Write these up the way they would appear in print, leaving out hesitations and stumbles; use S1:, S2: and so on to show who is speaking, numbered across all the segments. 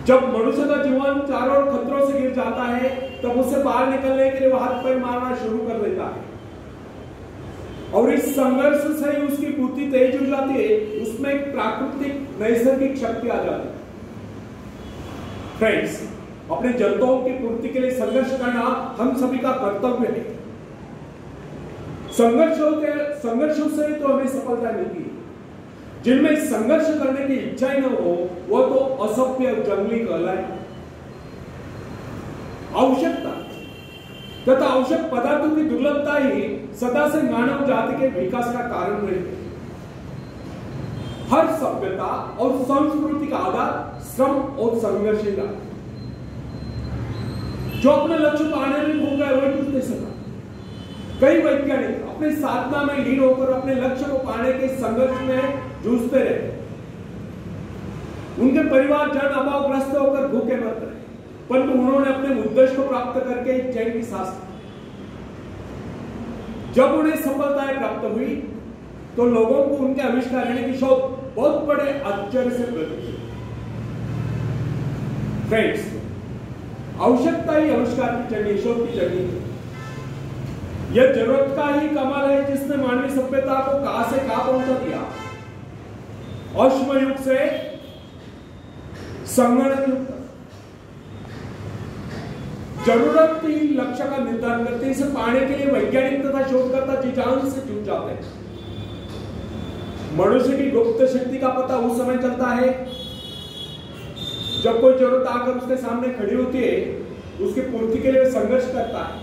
S1: जब मनुष्य का जीवन चारों ओर खतरों से घिर जाता है, तब उससे बाहर निकलने के लिए वो हाथ पैर मारना शुरू कर देता है, और इस संघर्ष से उसकी बुद्धि तेज हो जाती है, उसमें एक प्राकृतिक नैसर्गिक शक्ति आ जाती है। फ्रेंड्स, अपने जरूरतों की पूर्ति के लिए संघर्ष करना हम सभी का कर्तव्य है। संघर्षों से तो हमें सफलता मिलती है। जिनमें संघर्ष करने की इच्छा ही न हो, वो तो असभ्य और जंगली कहलाए। आवश्यकता तथा आवश्यक पदार्थों की दुर्लभता ही सदा से मानव जाति के विकास का कारण रही है। हर सभ्यता और संस्कृति का आधार श्रम और संघर्ष है। जो अपने लक्ष्य पाने में खो गए वही कुछ नहीं सका। कई वैज्ञानिक अपने साधना में लीन होकर अपने लक्ष्य को पाने के संघर्ष में जूझते रहे। उनके परिवार जन अभावग्रस्त होकर भूखे मर रहे, परंतु उन्होंने अपने उद्देश्य को प्राप्त करके चैन की सांस ली। जब उन्हें सफलताएं प्राप्त हुई तो लोगों को उनके आविष्कार की शोध बहुत बड़े आश्चर्य से प्रतीत। फ्रेंड्स, आवश्यकता ही आविष्कार की जर्नी, शोध की जर्नी है। यह जरूरत का ही कमाल है जिसने मानवीय सभ्यता को कहां से कहां पहुंचा दिया। अश्म युग से संगणक युग तक जरूरत ही लक्ष्य का निर्धारण करते, इसे पाने के लिए वैज्ञानिक तथा शोधकर्ता जी जान से जूझ जाते हैं। मनुष्य की गुप्त शक्ति का पता उस समय चलता है जब कोई जरूरत आकर उसके सामने खड़ी होती है, उसकी पूर्ति के लिए संघर्ष करता है।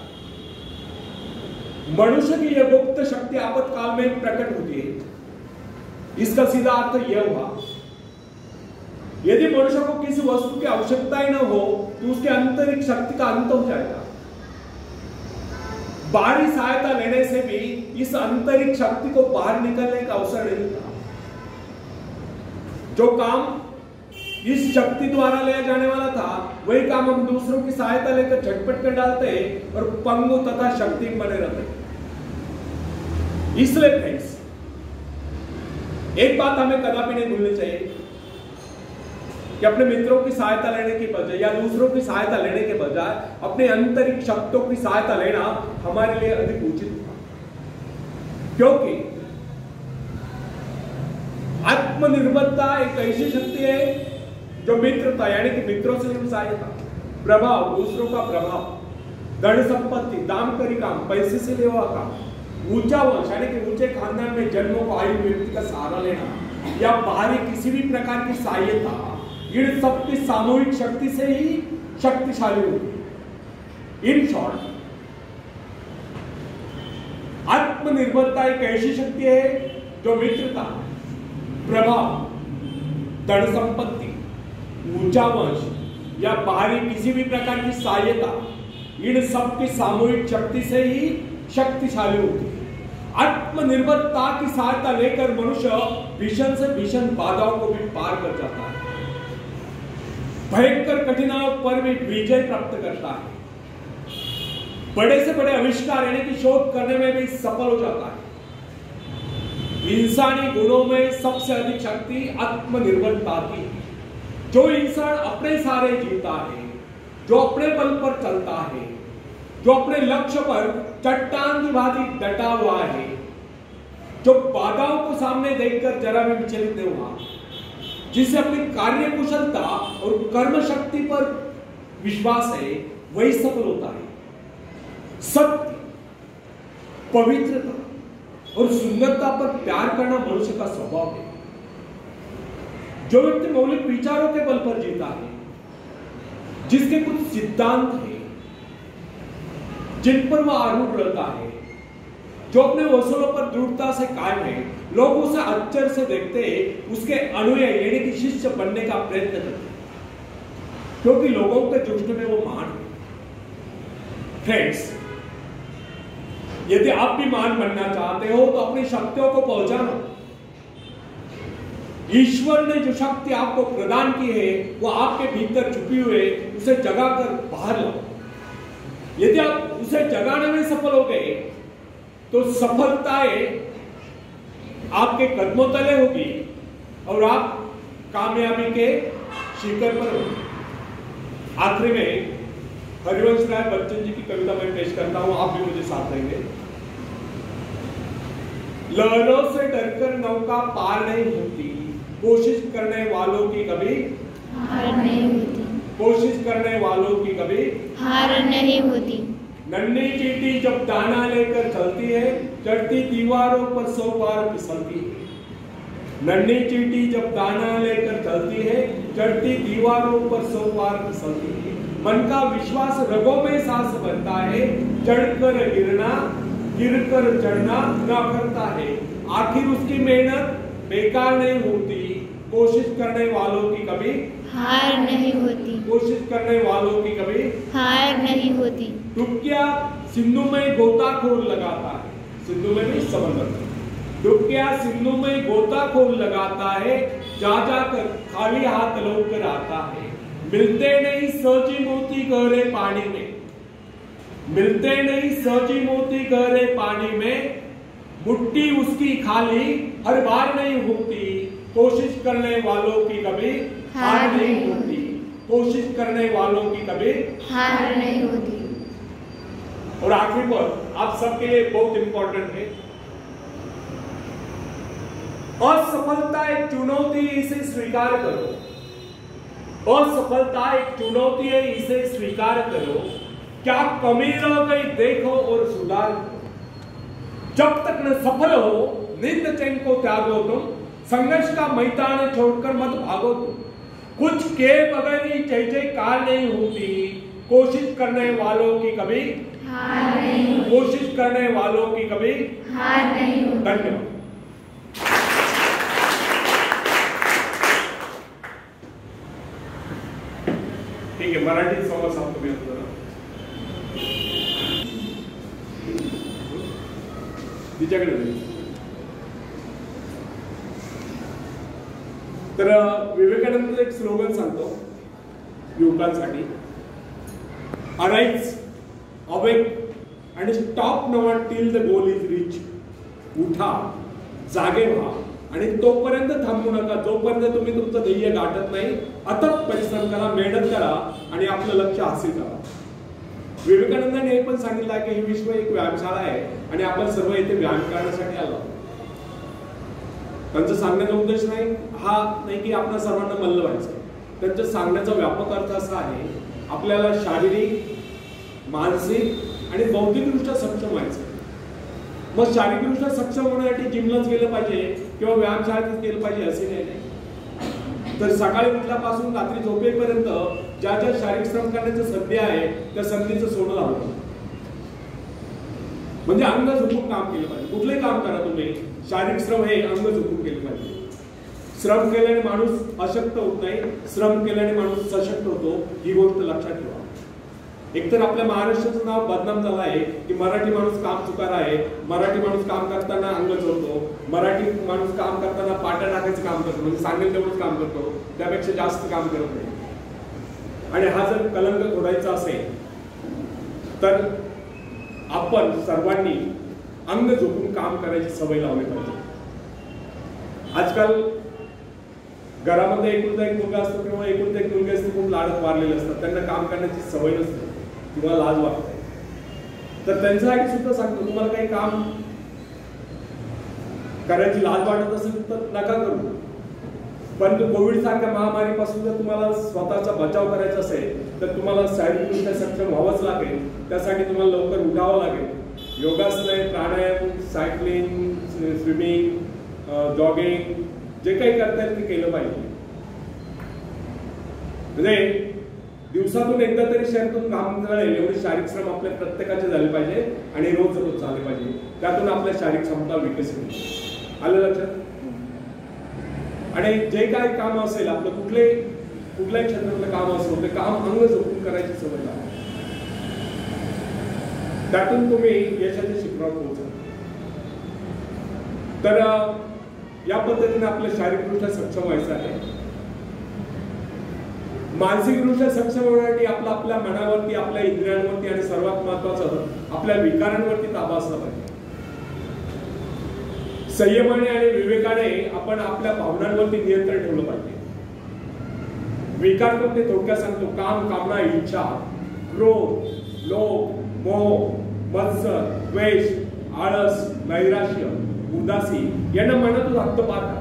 S1: मनुष्य की यह गुप्त शक्ति आपातकाल में प्रकट होती है। इसका सीधा अर्थ यह हुआ, यदि मनुष्य को किसी वस्तु की आवश्यकता ही न हो तो उसके आंतरिक शक्ति का अंत हो जाएगा। बाहरी सहायता लेने से भी इस आंतरिक शक्ति को बाहर निकलने का अवसर नहीं था। जो काम इस शक्ति द्वारा लिया जाने वाला था, वही काम हम दूसरों की सहायता लेकर झटपट कर डालते हैं और पंगु तथा शक्तिहीन बने रहते हैं। इसलिए फ्रेंड्स, एक बात हमें कदापि नहीं भूलनी चाहिए कि अपने मित्रों की सहायता लेने की बजाय या दूसरों की सहायता लेने के बजाय अपने आंतरिक शक्तियों की सहायता लेना हमारे लिए अधिक उचित था। क्योंकि आत्मनिर्भरता एक ऐसी शक्ति है जो मित्रता यानी कि मित्रों से सहायता, प्रभाव, दूसरों का प्रभाव, धन संपत्ति, दाम करी काम, पैसे से लेवा काम, ऊंचा वंश यानी कि ऊंचे खानदान में जन्मों को आयु व्यक्ति का सहारा लेना या बाहरी किसी भी प्रकार की सहायता, इन सबकी सामूहिक शक्ति से ही शक्तिशाली होती है। इन शॉर्ट, आत्मनिर्भरता एक ऐसी शक्ति है जो मित्रता, प्रभाव, धन संपत्ति, ऊंचा वंश या बाहरी किसी भी प्रकार की सहायता, इन सब की सामूहिक शक्ति से ही शक्तिशाली होती है। आत्मनिर्भरता की सहायता लेकर मनुष्य भीषण से भीषण बाधाओं को भी पार कर जाता है, भयंकर कठिनाइयों पर भी विजय प्राप्त करता है, बड़े से बड़े आविष्कार यानी कि शोध करने में भी सफल हो जाता है। इंसानी गुणों में सबसे अधिक शक्ति आत्मनिर्भरता की है। जो इंसान अपने सहारे जीता है, जो अपने बल पर चलता है, जो अपने लक्ष्य पर चट्टान की भांति डटा हुआ है, जो बाधाओं को सामने देखकर जरा भी विचलित नहीं हुआ, जिसे अपनी कार्य कुशलता और कर्म शक्ति पर विश्वास है, वही सफल होता है। सत्य, पवित्रता और सुंदरता पर प्यार करना मनुष्य का स्वभाव है। जो व्यक्ति मौलिक विचारों के बल पर जीता है, जिसके कुछ सिद्धांत है जिन पर वह आरूढ़ रहता है, जो अपने वसूलों पर दृढ़ता से कायम है, लोग उसे आश्चर्य से देखते हैं, उसके अनुयायी यानी कि शिष्य बनने का प्रयत्न करते हैं, क्योंकि लोगों के दृष्टि में वो महान है। फ्रेंड्स, यदि आप भी महान बनना चाहते हो तो अपनी शक्तियों को पहचानो। ईश्वर ने जो शक्ति आपको प्रदान की है वो आपके भीतर छुपी हुई, उसे जगाकर बाहर लाओ। यदि आप उसे जगाने में सफल हो गए तो सफलताएं आपके कदमों तले होगी और आप कामयाबी के शिखर पर होंगे। आखिरी में हरिवंश राय बच्चन जी की कविता मैं पेश करता हूं, आप भी मुझे साथ देंगे। लहरों से डरकर नौका पार नहीं होती, कोशिश करने वालों की कभी
S2: हार नहीं होती,
S1: कोशिश करने वालों की कभी
S2: हार नहीं होती।
S1: नन्ही चींटी जब दाना लेकर चलती है, चढ़ती दीवारों पर 100 बार फिसलती है। नन्ही चींटी जब दाना लेकर चलती है, चढ़ती दीवारों पर 100 बार फिसलती है। मन का विश्वास रगों में सांस भरता है, चढ़कर गिरना गिरकर चढ़ना न करता है। आखिर उसकी मेहनत बेकार नहीं होती, कोशिश करने वालों की कभी
S2: हार नहीं होती,
S1: कोशिश करने वालों की कभी
S2: हार नहीं होती।
S1: डुबकिया सिंधु में गोताखोर लगाता है, सिंधु में भी समंदर में। डुबकिया सिंधु में गोताखोर लगाता है, जा जाकर खाली हाथ लौट कर आता है। मिलते नहीं सची मोती गहरे पानी में, मिलते नहीं सची मोती गहरे पानी में। मुट्ठी उसकी खाली हर बार नहीं होती, कोशिश करने वालों की कभी हार नहीं होती, कोशिश करने वालों की कभी
S2: हार नहीं होती।
S1: और आखिरी पर आप सबके लिए बहुत इंपॉर्टेंट है, असफलता एक चुनौती, इसे स्वीकार करो। असफलता एक चुनौती है, इसे स्वीकार करो। क्या कमी रह गई देखो और सुधार करो। जब तक न सफल हो निंद चैन को त्यागो तुम, संघर्ष का मैदान छोड़कर मत भागो तुम। कुछ के बगैर ही जय जयकार नहीं होती, कोशिश करने वालों की कभी
S2: हार नहीं होती,
S1: कोशिश करने वालों की कभी
S2: हार नहीं होती।
S1: धन्यवाद। ठीक है, मराठी संवाद साहब तुम्ही आता तिच्याकडे तर विवेकानंद एक स्लोगन सांगतो युवकांसाठी, अराइज अवेक आणि stop not till the goal is reach. उठा, जागे व्हा आणि तोपर्यंत थांबू नका जोपर्यंत तुम्ही तुमचं ध्येय गाठत नाही. अथक परिश्रम करा, मेहनत करा आणि आपलं लक्ष्य हासिल करा. विवेकानंदांनी हे पण सांगितलं की ही विश्व एक व्यायामशाळा आहे आणि आपण सर्व इथे व्यायाम करण्यासाठी आलो. त्यांचं सांगण्याचा उद्देश हा नाही की आपण सर्वांना मल्ल व्हायचं. त्यांच्या सांगण्याचा व्यापक अर्थ असा आहे, आपल्याला शारीरिक, मानसिक आणि बौद्धिकदृष्ट्या सक्षम व्हायचं. मग शारीरिकदृष्ट्या सक्षम होण्यासाठी जिमलाच गेलं पाहिजे किंवा व्यायामशाळेतच गेलं पाहिजे असे नाही. तर सकाळी उठल्यापासून रात्री झोपेपर्यंत ज्या ज्या शारीरिक श्रम करण्याची संधी आहे त्या संधीचं सोडून लावलं म्हणजे अंग झोपून काम केलं पाहिजे. कुठलंही काम करा तुम्ही, शारीरिक श्रम हे अंग झोपून केले पाहिजे. श्रम केल्याने माणूस अशक्त होत नाही, श्रम केल्याने माणूस सशक्त होतो. ही गोष्ट लक्षात ठेवा. एकतर आपल्या महाराष्ट्राचं नाव बदनाम झालं आहे की मराठी माणूस काम चुकार आहे, मराठी माणूस काम करताना अंग चोरतो, मराठी माणूस काम करताना पाट्या टाकायचं काम करतो, म्हणजे सांगेल तेवढंच काम करतो, त्यापेक्षा जास्त काम करत नाही. आणि हा जर कलंक खोडायचा असेल तर आपण सर्वांनी अंग झोपून काम करायची सवय लावली पाहिजे. आजकाल घरामध्ये एकुलता एक मुलगा असतो किंवा एकुलता एक मुलगी असते, खूप लाडत वारलेले असतात, त्यांना काम करण्याची सवय नसते किंवा लाज वाटते. तर त्यांच्यासाठी सुद्धा सांगतो, तुम्हाला काही काम करायची लाज वाटत असेल तर नका करू. परंतु कोविड सारख्या महामारीपासून जर तुम्हाला स्वतःचा बचाव करायचा असेल तर तुम्हाला शारीरिकदृष्ट्या सक्षम व्हावंच लागेल. त्यासाठी तुम्हाला लवकर उठावं लागेल. योगासने, प्राणायाम, सायकलिंग, स्विमिंग, जॉगिंग जे काही करता येईल ते केलं पाहिजे. म्हणजे दिवसातून एकदा तरी शरीरातून घाम गळेल एवढे शारीरिक श्रम आपल्या प्रत्येकाचे झाले पाहिजे आणि रोज रोज झाले पाहिजे. त्यातून आपल्या शारीरिक क्षमता विकसित होईल. आलं लक्षात? आणि जे काही काम असेल आपलं कुठल्याही क्षेत्रातलं काम असेल ते काम अंग झोपून करायची सवय लावा. त्यातून तुम्ही यशाच्या शिखरावर पोहोचा. तर या पद्धतीने आपल्या शारीरिकदृष्ट्या सक्षम व्हायचं आहे. मानसिकदृष्ट्या सक्षम होण्यासाठी आपल्या मनावरती, आपल्या इंद्रियांवरती आणि सर्वात महत्वाचं आपल्या विकारांवरती ताबा असला पाहिजे. संयमाने आणि विवेकाने आपण आपल्या भावनांवरती नियंत्रण ठेवलं पाहिजे. विकार कोणते थोडक्यात सांगतो. काम, कामना, इच्छा, क्रोध, लोभ, मोह, मत्सर, द्वेष, आळस, नैराश्य, उदासी यांना मनातून हद्दपार करा.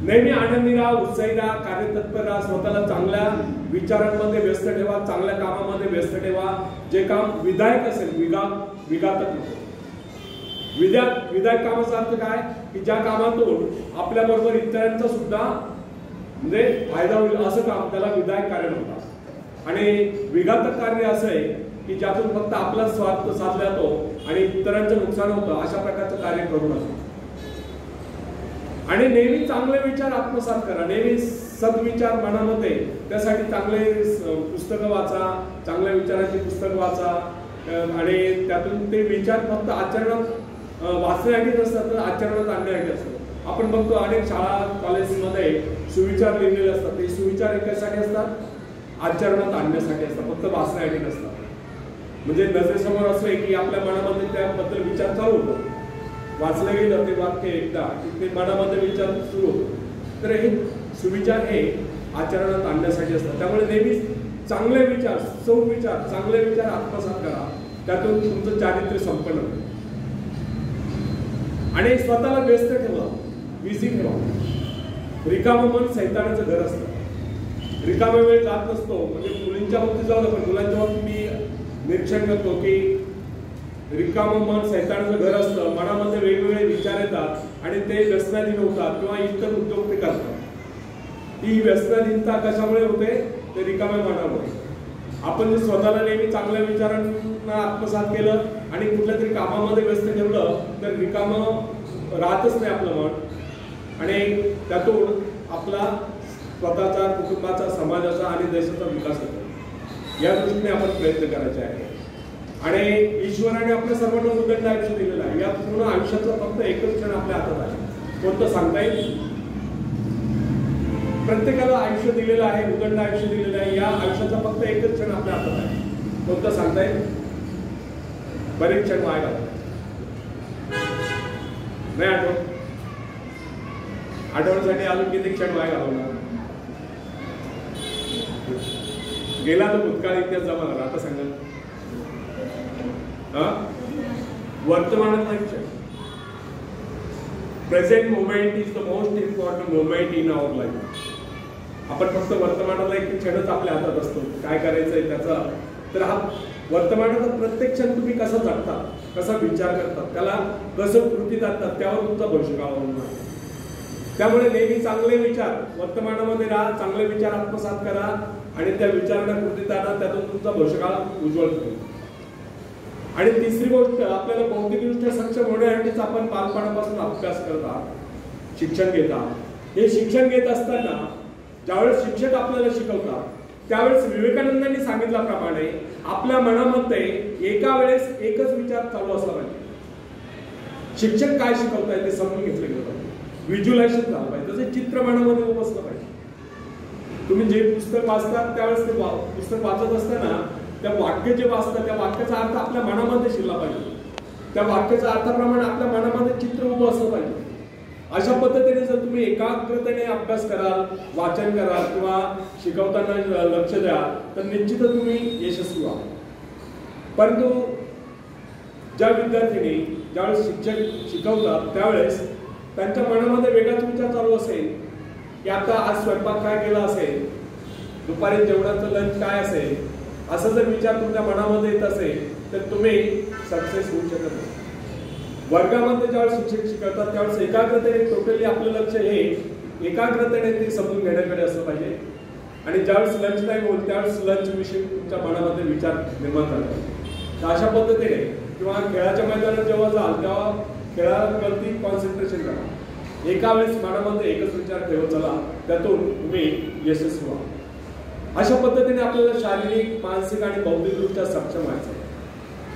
S1: नेहमी आनंदी राहा, उत्साही राहा, कार्यतत्पर राहा, स्वतःला चांगल्या विचारांमध्ये व्यस्त ठेवा, चांगल्या कामामध्ये व्यस्त ठेवा. जे काम विधायक असेल, विघातक नको. विधायक कामाचा अर्थ काय की ज्या कामातून आपल्या बरोबर इतरांचा सुद्धा म्हणजे फायदा होईल असं काम, त्याला विधायक कार्य म्हणतात. आणि विघातक कार्य असं आहे की ज्यातून फक्त आपला स्वार्थ साधला जातो आणि इतरांचं नुकसान होतं, अशा प्रकारचं कार्य करू नका. आणि नेहमी चांगले विचार आत्मसात करा, नेहमी सद्विचार मनामध्ये. त्यासाठी चांगले पुस्तकं वाचा, चांगल्या विचारांची पुस्तकं वाचा आणि त्यातून ते विचार फक्त आचरणात वाचण्यासाठी नसतात तर आचरणात आणण्यासाठी असतात. आपण बघतो अनेक शाळा कॉलेजमध्ये सुविचार लिहिलेले असतात. ते सुविचार एकासाठी असतात, आचरणात आणण्यासाठी असतात, फक्त वाचण्यासाठी नसतात. म्हणजे नजरेसमोर असं आहे की आपल्या मनामध्ये त्याबद्दल विचार चालू होतो, वाचलं गेलं ते वाक्य एकदा की ते मनामध्ये विचार सुरू होतो. तर हे सुविचार हे आचरणात आणण्यासाठी असतात. त्यामुळे नेहमी चांगले विचार, सुविचार, चांगले विचार आत्मसात करा, त्यातून तुमचं चारित्र्य संपन्न होईल. आणि स्वतःला व्यस्त ठेवा, बिझी ठेवा. रिकामं मन सैतानाचं घर असतं. रिकामा वेळ जात नसतो. म्हणजे मुलींच्या बाबतीत जाऊ पण मुलांच्या बाबतीत मी निरीक्षण करतो की रिकामं मन सैतानाचं घर असतं. मनामध्ये वेगवेगळे विचार येतात आणि ते व्यसनाधीन होतात किंवा इतर उद्योग ते करतात. ती व्यसनाधीनता कशामुळे होते? ते रिकाम्या मनामुळे. आपण जर स्वतःला नेहमी चांगल्या विचारांना आत्मसात केलं आणि कुठल्या तरी कामामध्ये व्यस्त ठेवलं तर रिकामं राहतच नाही आपलं मन आणि त्यातून आपला स्वतःचा, कुटुंबाचा, समाजाचा आणि देशाचा विकास होतो. या दृष्टीने आपण प्रयत्न करायचे आहे. आणि ईश्वराने आपल्या सर्वांना उदंड आयुष्य दिलेलं आहे. या पूर्ण आयुष्याचा फक्त एकच क्षण आपल्या हातात आहे. कोणतं सांगता येईल? प्रत्येकाला आयुष्य दिलेलं आहे, उदंड आयुष्य दिलेलं आहे. या आयुष्याचा फक्त एकच क्षण आपल्या हातात आहे. कोणतं सांगता येईल? बरेच क्षण वाया घालतात. नाही आठवत? आठवण्यासाठी आलो किती क्षण वाया घालवणार? गेला तो भूतकाळ इतिहास जमा झाला. आता सांगा वर्तमानात नाही. Present moment is the most important moment in our life. आपण फक्त वर्तमानाला एक क्षणच आपल्या हातात असतो, काय करायचंय त्याचा. तर हा वर्तमानाचा प्रत्येक क्षण तुम्ही कसा जगता, कसा विचार करतात, त्याला कसं कृतीत आणतात, त्यावर तुमचा भविष्य अवलंबून आहे. त्यामुळे नेहमी चांगले विचार वर्तमानामध्ये राहा, चांगले विचार आत्मसात करा आणि त्या विचारांना कृतीत आणा. त्यातून तुमचा भविष्यकाळ उज्ज्वल होईल. आणि तिसरी गोष्ट, आपल्याला भौतिकदृष्ट्या सक्षम होण्यासाठीच आपण बालपणापासून अभ्यास करतात, शिक्षण घेतात. हे शिक्षण घेत असताना ज्यावेळेस शिक्षक आपल्याला शिकवतात त्यावेळेस विवेकानंदांनी सांगितल्याप्रमाणे आपल्या मनामध्ये एका वेळेस एकच विचार चालू असला पाहिजे. शिक्षक काय शिकवताय ते समजून घेतलं गेलं पाहिजे, व्हिज्युअलायझेशन झालं पाहिजे, तसे चित्र मनामध्ये उपसलं पाहिजे. तुम्ही जे पुस्तक वाचतात त्यावेळेस ते पुस्तक वाचत असताना त्या वाक्य जे वाचतात त्या वाक्याचा अर्थ आपल्या मनामध्ये शिरला पाहिजे. त्या वाक्याच्या अर्थाप्रमाणे आपल्या मनामध्ये चित्र उभं असलं पाहिजे. अशा पद्धतीने जर तुम्ही एकाग्रतेने अभ्यास कराल, वाचन कराल किंवा शिकवताना लक्ष द्या तर निश्चितच तुम्ही यशस्वी व्हाल. परंतु ज्या विद्यार्थ्यांनी ज्यावेळेस शिक्षक शिकवतात त्यावेळेस त्यांच्या मनामध्ये वेगळाच विचार चालू असेल की आता आज स्वयंपाक काय केला असेल, दुपारी जेवणाचं लंच काय असेल, असा जर विचार तुमच्या मनामध्ये येत असेल तर तुम्ही सक्सेस होऊ शकत नाही. वर्गामध्ये ज्यावेळेस शिक्षक शिकवतात त्यावेळेस एकाग्रतेने टोटली आपलं लक्ष हे एकाग्रतेने ते समजून घेण्याकडे असलं पाहिजे. आणि ज्यावेळेस लंच टाइम होईल त्यावेळेस लंच विषयी तुमच्या मनामध्ये विचार निर्माण झाला पाहिजे. तर अशा पद्धतीने किंवा खेळाच्या मैदानात जेव्हा जाल तेव्हा खेळावरती कॉन्सन्ट्रेशन करा. एका वेळेस मनामध्ये एकच विचार ठेवत चला, त्यातून तुम्ही यशस्वी व्हा. अशा पद्धतीने आपल्याला शारीरिक, मानसिक आणि बौद्धिकदृष्ट्या सक्षम व्हायचं आहे.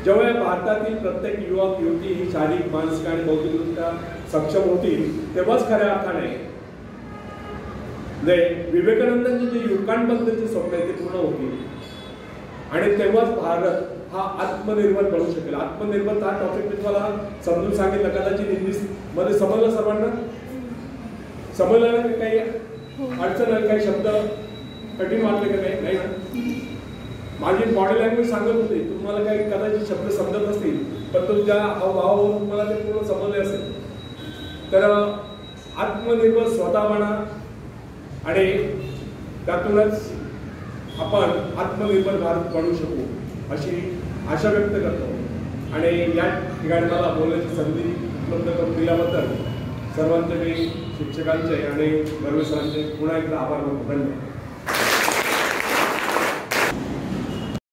S1: जेव्हा भारतातील प्रत्येक युवक युवती ही शारीरिक, मानसिक आणि बौद्धिकदृष्ट्या सक्षम होतील तेव्हाच खऱ्या अर्थाने विवेकानंदांचे जे युवकांबद्दलचे स्वप्न आहे ते पूर्ण होतील आणि तेव्हाच भारत हा आत्मनिर्भर बनू शकेल. आत्मनिर्भर हा टॉपिक मी तुम्हाला समजून सांगितलं, कदाचित इंग्लिश मध्ये समजलं सर्वांना? समजलं ना? काही अडचण आहे, काही शब्द कठीण वाटलं का नाही? नाही ना? माझी बॉडी लँग्वेज सांगत होते, तुम्हाला काही कदाचित शब्द समजत नसतील, पण तुमच्या हावभावावरून तुम्हाला ते पूर्ण समजले असेल. तर आत्मनिर्भर स्वतः बना आणि त्यातूनच आपण आत्मनिर्भर भारत बनवू शकू अशी आशा व्यक्त करतो. आणि या ठिकाणी मला बोलण्याची संधी उपलब्ध करून दिल्याबद्दल सर्वांचे मी शिक्षकांचे आणि बर्वे सरांचे पुन्हा एकदा आभार मानतो. धन्यवाद.